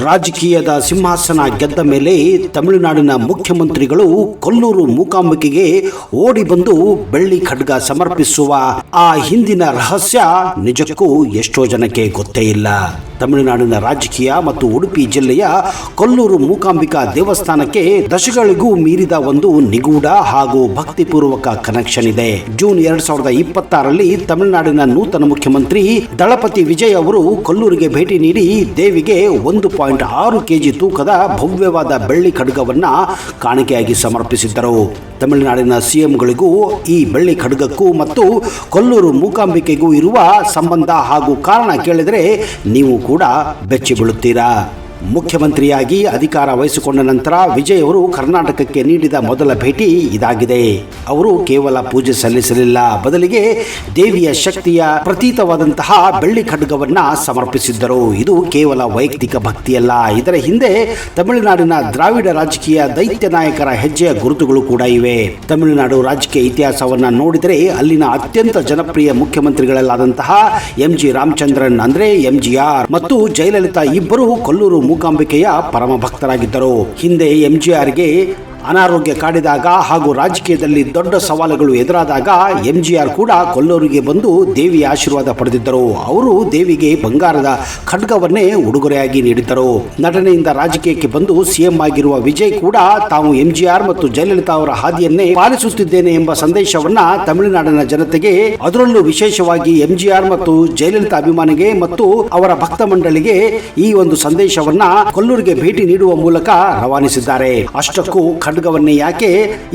ರಾಜಕೀಯದ ಸಿಂಹಾಸನ ಗೆದ್ದ ಮೇಲೆ ತಮಿಳುನಾಡಿನ ಮುಖ್ಯಮಂತ್ರಿಗಳು ಕೊಲ್ಲೂರು ಮೂಕಾಂಬಿಕೆಗೆ ಓಡಿ ಬಂದು ಬೆಳ್ಳಿ ಖಡ್ಗ ಸಮರ್ಪಿಸುವ ಆ ಹಿಂದಿನ ರಹಸ್ಯ ನಿಜಕ್ಕೂ ಎಷ್ಟೋ ಜನಕ್ಕೆ ಗೊತ್ತೇ ಇಲ್ಲ. ತಮಿಳುನಾಡಿನ ರಾಜಕೀಯ ಮತ್ತು ಉಡುಪಿ ಜಿಲ್ಲೆಯ ಕೊಲ್ಲೂರು ಮೂಕಾಂಬಿಕಾ ದೇವಸ್ಥಾನಕ್ಕೆ ದಶಗಳಿಗೂ ಮೀರಿದ ಒಂದು ನಿಗೂಢ ಹಾಗೂ ಭಕ್ತಿಪೂರ್ವಕ ಕನೆಕ್ಷನ್ ಇದೆ. ಜೂನ್ 2026ರಲ್ಲಿ ತಮಿಳುನಾಡಿನ ನೂತನ ಮುಖ್ಯಮಂತ್ರಿ ದಳಪತಿ ವಿಜಯ್ ಅವರು ಕೊಲ್ಲೂರಿಗೆ ಭೇಟಿ ನೀಡಿ ದೇವಿಗೆ 1.6 kg ತೂಕದ ಭವ್ಯವಾದ ಬೆಳ್ಳಿ ಖಡ್ಗವನ್ನ ಕಾಣಿಕೆಯಾಗಿ ಸಮರ್ಪಿಸಿದ್ದರು. ತಮಿಳುನಾಡಿನ ಸಿಎಂಗಳಿಗೂ ಈ ಬೆಳ್ಳಿ ಖಡ್ಗಕ್ಕೂ ಮತ್ತು ಕೊಲ್ಲೂರು ಮೂಕಾಂಬಿಕೆಗೂ ಇರುವ ಸಂಬಂಧ ಹಾಗೂ ಕಾರಣ ಕೇಳಿದರೆ ನೀವು ಕೂಡ ಬೆಚ್ಚಿ ಬೀಳುತ್ತೀರಾ. ಮುಖ್ಯಮಂತ್ರಿಯಾಗಿ ಅಧಿಕಾರ ವಹಿಸಿಕೊಂಡ ನಂತರ ವಿಜಯ್ ಅವರು ಕರ್ನಾಟಕಕ್ಕೆ ನೀಡಿದ ಮೊದಲ ಭೇಟಿ ಇದಾಗಿದೆ. ಅವರು ಕೇವಲ ಪೂಜೆ ಸಲ್ಲಿಸಲಿಲ್ಲ, ಬದಲಿಗೆ ದೇವಿಯ ಶಕ್ತಿಯ ಪ್ರತೀಕವಾದಂತಹ ಬೆಳ್ಳಿ ಖಡ್ಗವನ್ನ ಸಮರ್ಪಿಸಿದ್ದರು. ಇದು ಕೇವಲ ವೈಯಕ್ತಿಕ ಭಕ್ತಿಯಲ್ಲ, ಇದರ ಹಿಂದೆ ತಮಿಳುನಾಡಿನ ದ್ರಾವಿಡ ರಾಜಕೀಯ ದೈತ್ಯ ನಾಯಕರ ಹೆಜ್ಜೆಯ ಗುರುತುಗಳು ಕೂಡ ಇವೆ. ತಮಿಳುನಾಡು ರಾಜಕೀಯ ಇತಿಹಾಸವನ್ನ ನೋಡಿದರೆ ಅಲ್ಲಿನ ಅತ್ಯಂತ ಜನಪ್ರಿಯ ಮುಖ್ಯಮಂತ್ರಿಗಳಲ್ಲಾದಂತಹ MG ರಾಮಚಂದ್ರನ್ ಅಂದ್ರೆ MGR ಮತ್ತು ಜಯಲಲಿತಾ ಇಬ್ಬರು ಕೊಲ್ಲೂರು ಮೂಕಾಂಬಿಕೆಯ ಪರಮ ಭಕ್ತರಾಗಿದ್ದರು. ಹಿಂದೆ MGRಗೆ ಅನಾರೋಗ್ಯ ಕಾಡಿದಾಗ ಹಾಗೂ ರಾಜಕೀಯದಲ್ಲಿ ದೊಡ್ಡ ಸವಾಲುಗಳು ಎದುರಾದಾಗ MGR ಕೂಡ ಕೊಲ್ಲೂರಿಗೆ ಬಂದು ದೇವಿಯ ಆಶೀರ್ವಾದ ಪಡೆದಿದ್ದರು. ಅವರು ದೇವಿಗೆ ಬಂಗಾರದ ಖಡ್ಗವನ್ನೇ ಉಡುಗೊರೆಯಾಗಿ ನೀಡಿದ್ದರು. ನಟನೆಯಿಂದ ರಾಜಕೀಯಕ್ಕೆ ಬಂದು CM ಆಗಿರುವ ವಿಜಯ್ ಕೂಡ ತಾವು MGR ಮತ್ತು ಜಯಲಲಿತಾ ಅವರ ಹಾದಿಯನ್ನೇ ಪಾಲಿಸುತ್ತಿದ್ದೇನೆ ಎಂಬ ಸಂದೇಶವನ್ನ ತಮಿಳುನಾಡಿನ ಜನತೆಗೆ, ಅದರಲ್ಲೂ ವಿಶೇಷವಾಗಿ MGR ಮತ್ತು ಜಯಲಲಿತಾ ಅಭಿಮಾನಿಗೆ ಮತ್ತು ಅವರ ಭಕ್ತ ಮಂಡಳಿಗೆ ಈ ಒಂದು ಸಂದೇಶವನ್ನ ಕೊಲ್ಲೂರಿಗೆ ಭೇಟಿ ನೀಡುವ ಮೂಲಕ ರವಾನಿಸಿದ್ದಾರೆ. ಅಷ್ಟಕ್ಕೂ ಖಡ್ಗವನ್ನೇ ಯಾಕೆ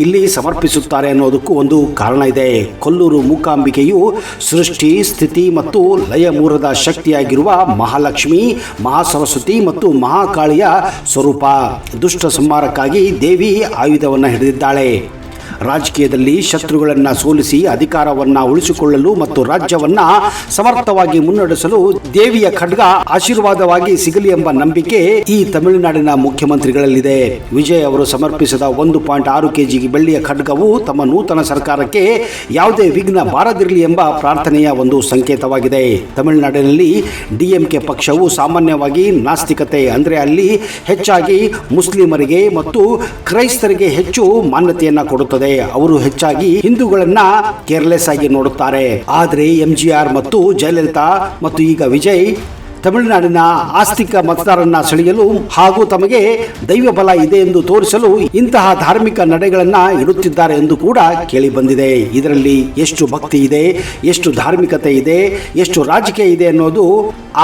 ಇಲ್ಲಿ ಸಮರ್ಪಿಸುತ್ತಾರೆ ಅನ್ನೋದಕ್ಕೂ ಒಂದು ಕಾರಣ ಇದೆ. ಕೊಲ್ಲೂರು ಮೂಕಾಂಬಿಕೆಯು ಸೃಷ್ಟಿ, ಸ್ಥಿತಿ ಮತ್ತು ಲಯ ಮೂರದ ಶಕ್ತಿಯಾಗಿರುವ ಮಹಾಲಕ್ಷ್ಮಿ, ಮಹಾಸರಸ್ವತಿ ಮತ್ತು ಮಹಾಕಾಳಿಯ ಸ್ವರೂಪ. ದುಷ್ಟ ಸಂಹಾರಕ್ಕಾಗಿ ದೇವಿ ಆಯುಧವನ್ನು ಹಿಡಿದಿದ್ದಾಳೆ. ರಾಜಕೀಯದಲ್ಲಿ ಶತ್ರುಗಳನ್ನು ಸೋಲಿಸಿ ಅಧಿಕಾರವನ್ನ ಉಳಿಸಿಕೊಳ್ಳಲು ಮತ್ತು ರಾಜ್ಯವನ್ನ ಸಮರ್ಥವಾಗಿ ಮುನ್ನಡೆಸಲು ದೇವಿಯ ಖಡ್ಗ ಆಶೀರ್ವಾದವಾಗಿ ಸಿಗಲಿ ಎಂಬ ನಂಬಿಕೆ ಈ ತಮಿಳುನಾಡಿನ ಮುಖ್ಯಮಂತ್ರಿಗಳಲ್ಲಿದೆ. ವಿಜಯ್ ಅವರು ಸಮರ್ಪಿಸಿದ 1.6 kg ಬೆಳ್ಳಿಯ ಖಡ್ಗವು ತಮ್ಮ ನೂತನ ಸರ್ಕಾರಕ್ಕೆ ಯಾವುದೇ ವಿಘ್ನ ಬಾರದಿರಲಿ ಎಂಬ ಪ್ರಾರ್ಥನೆಯ ಒಂದು ಸಂಕೇತವಾಗಿದೆ. ತಮಿಳುನಾಡಿನಲ್ಲಿ DMK ಪಕ್ಷವು ಸಾಮಾನ್ಯವಾಗಿ ನಾಸ್ತಿಕತೆ ಅಂದ್ರೆ ಅಲ್ಲಿ ಹೆಚ್ಚಾಗಿ ಮುಸ್ಲಿಮರಿಗೆ ಮತ್ತು ಕ್ರೈಸ್ತರಿಗೆ ಹೆಚ್ಚು ಮಾನ್ಯತೆಯನ್ನ ಕೊಡುತ್ತದೆ. ಅವರು ಹೆಚ್ಚಾಗಿ ಹಿಂದೂಗಳನ್ನ ಕೇರ್ಲೆಸ್ ಆಗಿ ನೋಡುತ್ತಾರೆ. ಆದರೆ MGR ಮತ್ತು ಜಯಲಲಿತಾ ಮತ್ತು ಈಗ ವಿಜಯ್ ತಮಿಳುನಾಡಿನ ಆಸ್ತಿಕ ಮತದಾರರನ್ನ ಸೆಳೆಯಲು ಹಾಗೂ ತಮಗೆ ದೈವ ಬಲ ಇದೆ ಎಂದು ತೋರಿಸಲು ಇಂತಹ ಧಾರ್ಮಿಕ ನಡೆಗಳನ್ನ ಇಡುತ್ತಿದ್ದಾರೆ ಎಂದು ಕೂಡ ಕೇಳಿ ಬಂದಿದೆ. ಇದರಲ್ಲಿ ಎಷ್ಟು ಭಕ್ತಿ ಇದೆ, ಎಷ್ಟು ಧಾರ್ಮಿಕತೆ ಇದೆ, ಎಷ್ಟು ರಾಜಕೀಯ ಇದೆ ಅನ್ನೋದು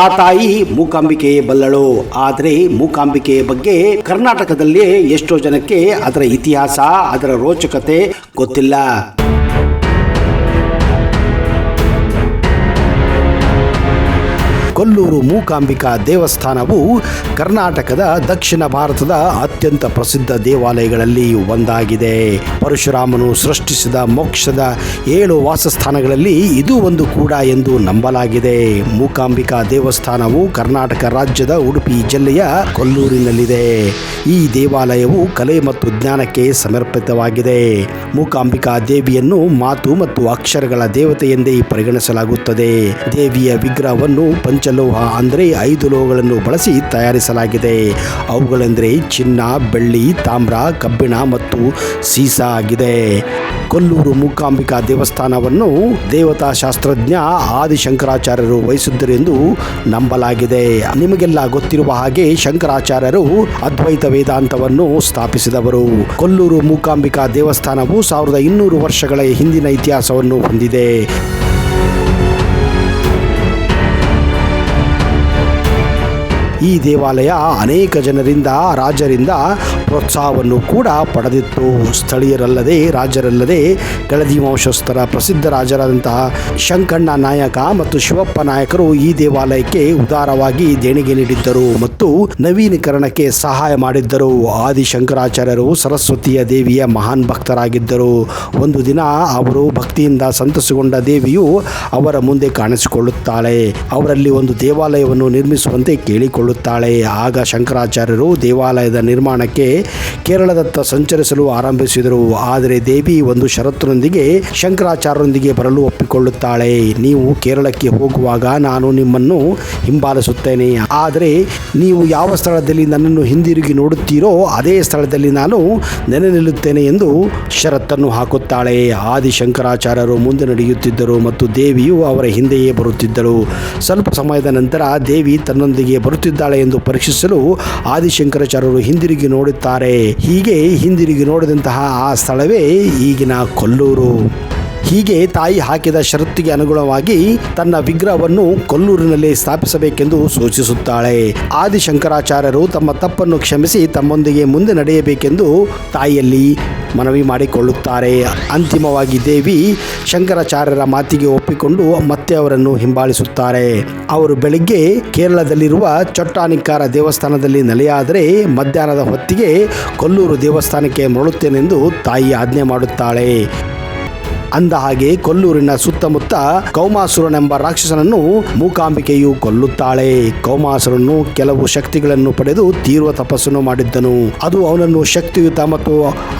ಆ ತಾಯಿ ಮೂಕಾಂಬಿಕೆಯೇ ಬಲ್ಲಳು. ಆದರೆ ಮೂಕಾಂಬಿಕೆಯ ಬಗ್ಗೆ ಕರ್ನಾಟಕದಲ್ಲಿ ಎಷ್ಟೋ ಜನಕ್ಕೆ ಅದರ ಇತಿಹಾಸ, ಅದರ ರೋಚಕತೆ ಗೊತ್ತಿಲ್ಲ. ಕೊಲ್ಲೂರು ಮೂಕಾಂಬಿಕಾ ದೇವಸ್ಥಾನವು ಕರ್ನಾಟಕದ ದಕ್ಷಿಣ ಭಾರತದ ಅತ್ಯಂತ ಪ್ರಸಿದ್ಧ ದೇವಾಲಯಗಳಲ್ಲಿ ಒಂದಾಗಿದೆ. ಪರಶುರಾಮನು ಸೃಷ್ಟಿಸಿದ ಮೋಕ್ಷದ 7 ವಾಸಸ್ಥಾನಗಳಲ್ಲಿ ಇದು ಒಂದು ಕೂಡ ಎಂದು ನಂಬಲಾಗಿದೆ. ಮೂಕಾಂಬಿಕಾ ದೇವಸ್ಥಾನವು ಕರ್ನಾಟಕ ರಾಜ್ಯದ ಉಡುಪಿ ಜಿಲ್ಲೆಯ ಕೊಲ್ಲೂರಿನಲ್ಲಿದೆ. ಈ ದೇವಾಲಯವು ಕಲೆ ಮತ್ತು ಜ್ಞಾನಕ್ಕೆ ಸಮರ್ಪಿತವಾಗಿದೆ. ಮೂಕಾಂಬಿಕಾ ದೇವಿಯನ್ನು ಮಾತು ಮತ್ತು ಅಕ್ಷರಗಳ ದೇವತೆ ಎಂದೇ ಪರಿಗಣಿಸಲಾಗುತ್ತದೆ. ದೇವಿಯ ವಿಗ್ರಹವನ್ನು ಪಂಚಲೋಹ ಅಂದರೆ 5 ಲೋಹಗಳನ್ನು ಬಳಸಿ ತಯಾರಿಸಲಾಗಿದೆ. ಅವುಗಳೆಂದರೆ ಚಿನ್ನ, ಬೆಳ್ಳಿ, ತಾಮ್ರ, ಕಬ್ಬಿಣ ಮತ್ತು ಸೀಸ ಆಗಿದೆ. ಕೊಲ್ಲೂರು ಮೂಕಾಂಬಿಕಾ ದೇವಸ್ಥಾನವನ್ನು ದೇವತಾ ಶಾಸ್ತ್ರಜ್ಞ ಆದಿಶಂಕರಾಚಾರ್ಯರು ವಹಿಸಿದ್ದರೆಂದು ನಂಬಲಾಗಿದೆ. ನಿಮಗೆಲ್ಲ ಗೊತ್ತಿರುವ ಹಾಗೆ ಶಂಕರಾಚಾರ್ಯರು ಅದ್ವೈತ ವೇದಾಂತವನ್ನು ಸ್ಥಾಪಿಸಿದವರು. ಕೊಲ್ಲೂರು ಮೂಕಾಂಬಿಕಾ ದೇವಸ್ಥಾನವು 1200 ವರ್ಷಗಳ ಹಿಂದಿನ ಇತಿಹಾಸವನ್ನು ಹೊಂದಿದೆ. ಈ ದೇವಾಲಯ ಅನೇಕ ಜನರಿಂದ, ರಾಜರಿಂದ ಪ್ರೋತ್ಸಾಹವನ್ನು ಕೂಡ ಪಡೆದಿತ್ತು. ಸ್ಥಳೀಯರಲ್ಲದೆ, ರಾಜರಲ್ಲದೆ ಕೆಳದಿ ವಂಶಸ್ಥರ ಪ್ರಸಿದ್ಧ ರಾಜರಾದಂತಹ ಶಂಕಣ್ಣ ನಾಯಕ ಮತ್ತು ಶಿವಪ್ಪ ನಾಯಕರು ಈ ದೇವಾಲಯಕ್ಕೆ ಉದಾರವಾಗಿ ದೇಣಿಗೆ ನೀಡಿದ್ದರು ಮತ್ತು ನವೀಕರಣಕ್ಕೆ ಸಹಾಯ ಮಾಡಿದ್ದರು. ಆದಿಶಂಕರಾಚಾರ್ಯರು ಸರಸ್ವತಿಯ ದೇವಿಯ ಮಹಾನ್ ಭಕ್ತರಾಗಿದ್ದರು. ಒಂದು ದಿನ ಅವರು ಭಕ್ತಿಯಿಂದ ಸಂತಸಗೊಂಡ ದೇವಿಯು ಅವರ ಮುಂದೆ ಕಾಣಿಸಿಕೊಳ್ಳುತ್ತಾಳೆ. ಅವರಲ್ಲಿ ಒಂದು ದೇವಾಲಯವನ್ನು ನಿರ್ಮಿಸುವಂತೆ ಕೇಳಿಕೊಳ್ಳುತ್ತಾಳೆ. ಆಗ ಶಂಕರಾಚಾರ್ಯರು ದೇವಾಲಯದ ನಿರ್ಮಾಣಕ್ಕೆ ಕೇರಳದತ್ತ ಸಂಚರಿಸಲು ಆರಂಭಿಸಿದರು. ಆದರೆ ದೇವಿ ಒಂದು ಷರತ್ತಿನೊಂದಿಗೆ ಶಂಕರಾಚಾರ್ಯರೊಂದಿಗೆ ಬರಲು ಒಪ್ಪಿಕೊಳ್ಳುತ್ತಾಳೆ. ನೀವು ಕೇರಳಕ್ಕೆ ಹೋಗುವಾಗ ನಾನು ನಿಮ್ಮನ್ನು ಹಿಂಬಾಲಿಸುತ್ತೇನೆ. ಆದರೆ ನೀವು ಯಾವ ಸ್ಥಳದಲ್ಲಿ ನನ್ನನ್ನು ಹಿಂದಿರುಗಿ ನೋಡುತ್ತೀರೋ ಅದೇ ಸ್ಥಳದಲ್ಲಿ ನಾನು ನೆಲೆ ನಿಲ್ಲುತ್ತೇನೆ ಎಂದು ಷರತ್ತನ್ನು ಹಾಕುತ್ತಾಳೆ. ಆದಿಶಂಕರಾಚಾರ್ಯರು ಮುಂದೆ ನಡೆಯುತ್ತಿದ್ದರು ಮತ್ತು ದೇವಿಯು ಅವರ ಹಿಂದೆಯೇ ಬರುತ್ತಿದ್ದಳು. ಸ್ವಲ್ಪ ಸಮಯದ ನಂತರ ದೇವಿ ತನ್ನೊಂದಿಗೆ ಬರುತ್ತಿದ್ದಾಳೆ ಎಂದು ಪರೀಕ್ಷಿಸಲು ಆದಿಶಂಕರಾಚಾರ್ಯರು ಹಿಂದಿರುಗಿ ನೋಡುತ್ತಾರೆ. ಹೀಗೆ ಹಿಂದಿರುಗಿ ನೋಡಿದಂತಹ ಆ ಸ್ಥಳವೇ ಈಗಿನ ಕೊಲ್ಲೂರು. ಹೀಗೆ ತಾಯಿ ಹಾಕಿದ ಷರತ್ತಿಗೆ ಅನುಗುಣವಾಗಿ ತನ್ನ ವಿಗ್ರಹವನ್ನು ಕೊಲ್ಲೂರಿನಲ್ಲಿ ಸ್ಥಾಪಿಸಬೇಕೆಂದು ಸೂಚಿಸುತ್ತಾಳೆ. ಆದಿಶಂಕರಾಚಾರ್ಯರು ತಮ್ಮ ತಪ್ಪನ್ನು ಕ್ಷಮಿಸಿ ತಮ್ಮೊಂದಿಗೆ ಮುಂದೆ ನಡೆಯಬೇಕೆಂದು ತಾಯಿಯಲ್ಲಿ ಮನವಿ ಮಾಡಿಕೊಳ್ಳುತ್ತಾರೆ. ಅಂತಿಮವಾಗಿ ದೇವಿ ಶಂಕರಾಚಾರ್ಯರ ಮಾತಿಗೆ ಒಪ್ಪಿಕೊಂಡು ಮತ್ತೆ ಅವರನ್ನು ಹಿಂಬಾಲಿಸುತ್ತಾರೆ. ಅವರು ಬೆಳಿಗ್ಗೆ ಕೇರಳದಲ್ಲಿರುವ ಚೊಟ್ಟಾನಿಕ್ಕಾರ ದೇವಸ್ಥಾನದಲ್ಲಿ ನೆಲೆಯಾದರೆ ಮಧ್ಯಾಹ್ನದ ಹೊತ್ತಿಗೆ ಕೊಲ್ಲೂರು ದೇವಸ್ಥಾನಕ್ಕೆ ಮರಳುತ್ತೇನೆಂದು ತಾಯಿ ಆಜ್ಞೆ ಮಾಡುತ್ತಾಳೆ. ಅಂದ ಹಾಗೆ ಕೊಲ್ಲೂರಿನ ಸುತ್ತಮುತ್ತ ಕೌಮಾಸುರನೆಂಬ ರಾಕ್ಷಸನನ್ನು ಮೂಕಾಂಬಿಕೆಯು ಕೊಲ್ಲುತ್ತಾಳೆ. ಕೌಮಾಸುರನು ಕೆಲವು ಶಕ್ತಿಗಳನ್ನು ಪಡೆದು ತೀವ್ರ ತಪಸ್ಸನ್ನು ಮಾಡಿದ್ದನು. ಅದು ಅವನನ್ನು ಶಕ್ತಿಯುತ ಮತ್ತು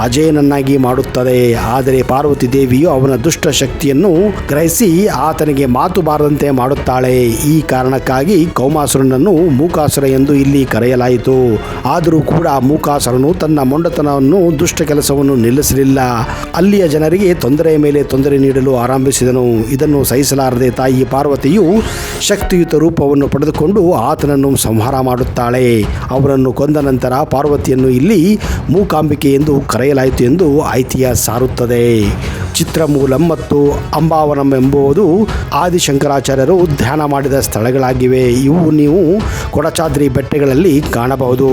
ಅಜೇಯನನ್ನಾಗಿ ಮಾಡುತ್ತದೆ. ಆದರೆ ಪಾರ್ವತಿ ದೇವಿಯು ಅವನ ದುಷ್ಟ ಶಕ್ತಿಯನ್ನು ಗ್ರಹಿಸಿ ಆತನಿಗೆ ಮಾತು ಬಾರದಂತೆ ಮಾಡುತ್ತಾಳೆ. ಈ ಕಾರಣಕ್ಕಾಗಿ ಕೌಮಾಸುರನನ್ನು ಮೂಕಾಸುರ ಎಂದು ಇಲ್ಲಿ ಕರೆಯಲಾಯಿತು. ಆದರೂ ಕೂಡ ಮೂಕಾಸುರನು ತನ್ನ ಮೊಂಡತನವನ್ನು ದುಷ್ಟ ಕೆಲಸವನ್ನು ನಿಲ್ಲಿಸಲಿಲ್ಲ. ಅಲ್ಲಿಯ ಜನರಿಗೆ ತೊಂದರೆಯ ಮೇಲೆ ತೊಂದರೆ ನೀಡಲು ಆರಂಭಿಸಿದನು. ಇದನ್ನು ಸಹಿಸಲಾರದೆ ತಾಯಿ ಪಾರ್ವತಿಯು ಶಕ್ತಿಯುತ ರೂಪವನ್ನು ಪಡೆದುಕೊಂಡು ಆತನನ್ನು ಸಂಹಾರ ಮಾಡುತ್ತಾಳೆ. ಅವರನ್ನು ಕೊಂದ ನಂತರ ಪಾರ್ವತಿಯನ್ನು ಇಲ್ಲಿ ಮೂಕಾಂಬಿಕೆ ಎಂದು ಕರೆಯಲಾಯಿತು ಎಂದು ಐತಿಹ್ಯ ಸಾರುತ್ತದೆ. ಚಿತ್ರಮೂಲಂ ಮತ್ತು ಅಂಬಾವನಂ ಎಂಬುದು ಆದಿಶಂಕರಾಚಾರ್ಯರು ಧ್ಯಾನ ಮಾಡಿದ ಸ್ಥಳಗಳಾಗಿವೆ. ಇವು ನೀವು ಕೊಡಚಾದ್ರಿ ಬೆಟ್ಟಗಳಲ್ಲಿ ಕಾಣಬಹುದು.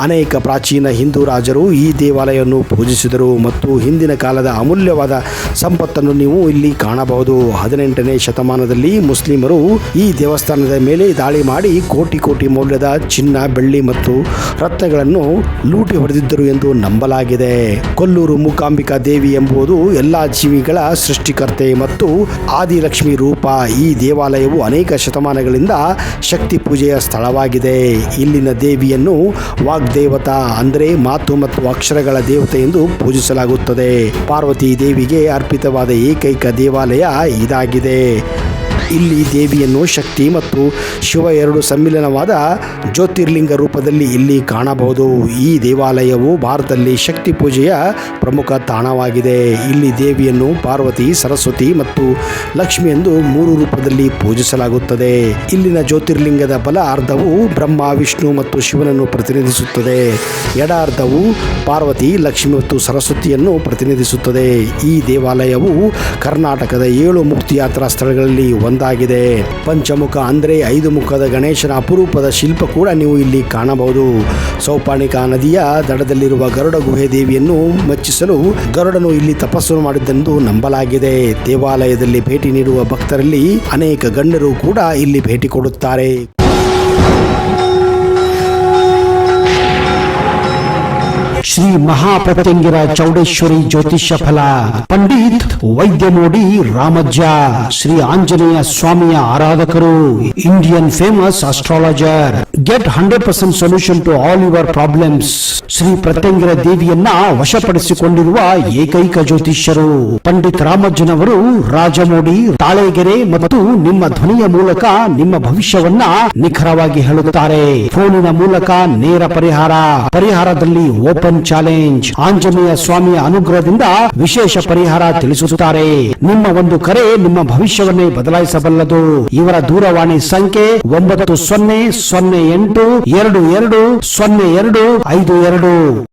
ಅನೇಕ ಪ್ರಾಚೀನ ಹಿಂದೂ ರಾಜರು ಈ ದೇವಾಲಯವನ್ನು ಪೂಜಿಸಿದರು ಮತ್ತು ಹಿಂದಿನ ಕಾಲದ ಅಮೂಲ್ಯವಾದ ಸಂಪತ್ತನ್ನು ನೀವು ಇಲ್ಲಿ ಕಾಣಬಹುದು. 18ನೇ ಶತಮಾನದಲ್ಲಿ ಮುಸ್ಲಿಮರು ಈ ದೇವಸ್ಥಾನದ ಮೇಲೆ ದಾಳಿ ಮಾಡಿ ಕೋಟಿ ಕೋಟಿ ಮೌಲ್ಯದ ಚಿನ್ನ, ಬೆಳ್ಳಿ ಮತ್ತು ರತ್ನಗಳನ್ನು ಲೂಟಿ ಹೊಡೆದಿದ್ದರು ಎಂದು ನಂಬಲಾಗಿದೆ. ಕೊಲ್ಲೂರು ಮೂಕಾಂಬಿಕಾ ದೇವಿ ಎಂಬುದು ಎಲ್ಲ ಜೀವಿಗಳ ಸೃಷ್ಟಿಕರ್ತೆ ಮತ್ತು ಆದಿಲಕ್ಷ್ಮಿ ರೂಪ. ಈ ದೇವಾಲಯವು ಅನೇಕ ಶತಮಾನಗಳಿಂದ ಶಕ್ತಿ ಪೂಜೆಯ ಸ್ಥಳವಾಗಿದೆ. ಇಲ್ಲಿನ ದೇವಿಯನ್ನು ವಾಗ್ದೇವತಾ ಅಂದರೆ ಮಾತು ಮತ್ತು ಅಕ್ಷರಗಳ ದೇವತೆ ಎಂದು ಪೂಜಿಸಲಾಗುತ್ತದೆ. ಪಾರ್ವತಿ ದೇವಿಗೆ ಅರ್ಪಿತವಾದ ಏಕೈಕ ದೇವಾಲಯ ಇದಾಗಿದೆ. ಇಲ್ಲಿ ದೇವಿಯನ್ನು ಶಕ್ತಿ ಮತ್ತು ಶಿವ ಎರಡು ಸಮ್ಮಿಲನವಾದ ಜ್ಯೋತಿರ್ಲಿಂಗ ರೂಪದಲ್ಲಿ ಇಲ್ಲಿ ಕಾಣಬಹುದು. ಈ ದೇವಾಲಯವು ಭಾರತದಲ್ಲಿ ಶಕ್ತಿ ಪೂಜೆಯ ಪ್ರಮುಖ ತಾಣವಾಗಿದೆ. ಇಲ್ಲಿ ದೇವಿಯನ್ನು ಪಾರ್ವತಿ, ಸರಸ್ವತಿ ಮತ್ತು ಲಕ್ಷ್ಮಿ ಎಂದು 3 ರೂಪದಲ್ಲಿ ಪೂಜಿಸಲಾಗುತ್ತದೆ. ಇಲ್ಲಿನ ಜ್ಯೋತಿರ್ಲಿಂಗದ ಬಲ ಅರ್ಧವು ಬ್ರಹ್ಮ, ವಿಷ್ಣು ಮತ್ತು ಶಿವನನ್ನು ಪ್ರತಿನಿಧಿಸುತ್ತದೆ. ಎಡ ಅರ್ಧವು ಪಾರ್ವತಿ, ಲಕ್ಷ್ಮಿ ಮತ್ತು ಸರಸ್ವತಿಯನ್ನು ಪ್ರತಿನಿಧಿಸುತ್ತದೆ. ಈ ದೇವಾಲಯವು ಕರ್ನಾಟಕದ 7 ಮುಕ್ತಿಯಾತ್ರಾ ಸ್ಥಳಗಳಲ್ಲಿ ಒಂದಾಗಿದೆ. ಪಂಚಮುಖ ಅಂದರೆ 5 ಮುಖದ ಗಣೇಶನ ಅಪರೂಪದ ಶಿಲ್ಪ ಕೂಡ ನೀವು ಇಲ್ಲಿ ಕಾಣಬಹುದು. ಸೌಪಾಣಿಕಾ ನದಿಯ ದಡದಲ್ಲಿರುವ ಗರುಡ ಗುಹೆ ದೇವಿಯನ್ನು ಮೆಚ್ಚಿಸಲು ಗರುಡನು ಇಲ್ಲಿ ತಪಸ್ಸು ಮಾಡಿದ್ದೆಂದು ನಂಬಲಾಗಿದೆ. ದೇವಾಲಯದಲ್ಲಿ ಭೇಟಿ ನೀಡುವ ಭಕ್ತರಲ್ಲಿ ಅನೇಕ ಗಣ್ಯರು ಕೂಡ ಇಲ್ಲಿ ಭೇಟಿ ಕೊಡುತ್ತಾರೆ. ಶ್ರೀ ಮಹಾಪ್ರತ್ಯಂಗಿರ ಚೌಡೇಶ್ವರಿ ಜ್ಯೋತಿಷ್ಯ ಫಲ, ಪಂಡಿತ್ ವೈದ್ಯಮೋಡಿ ರಾಮಜ್ಜ, ಶ್ರೀ ಆಂಜನೇಯ ಸ್ವಾಮಿಯ ಆರಾಧಕರು, Indian famous astrologer. Get 100% solution to all your problems. Shri Pratyangira ದೇವಿಯನ್ನ ವಶಪಡಿಸಿಕೊಂಡಿರುವ ಏಕೈಕ ಜ್ಯೋತಿಷ್ಯರು ಪಂಡಿತ್ ರಾಮಜ್ಜನವರು ರಾಜಮೋಡಿ, ತಾಳೆಗೆರೆ ಮತ್ತು ನಿಮ್ಮ ಧ್ವನಿಯ ಮೂಲಕ ನಿಮ್ಮ ಭವಿಷ್ಯವನ್ನ ನಿಖರವಾಗಿ ಹೇಳುತ್ತಾರೆ. ಫೋನಿನ ಮೂಲಕ ನೇರ ಪರಿಹಾರದಲ್ಲಿ ಓಪನ್ ಚಾಲೆಂಜ್. ಆಂಜನೇಯ ಸ್ವಾಮಿಯ ಅನುಗ್ರಹದಿಂದ ವಿಶೇಷ ಪರಿಹಾರ ತಿಳಿಸುತ್ತಾರೆ. ನಿಮ್ಮ ಒಂದು ಕರೆ ನಿಮ್ಮ ಭವಿಷ್ಯವನ್ನೇ ಬದಲಾಯಿಸಬಲ್ಲದು. ಇವರ ದೂರವಾಣಿ ಸಂಖ್ಯೆ 9008220252.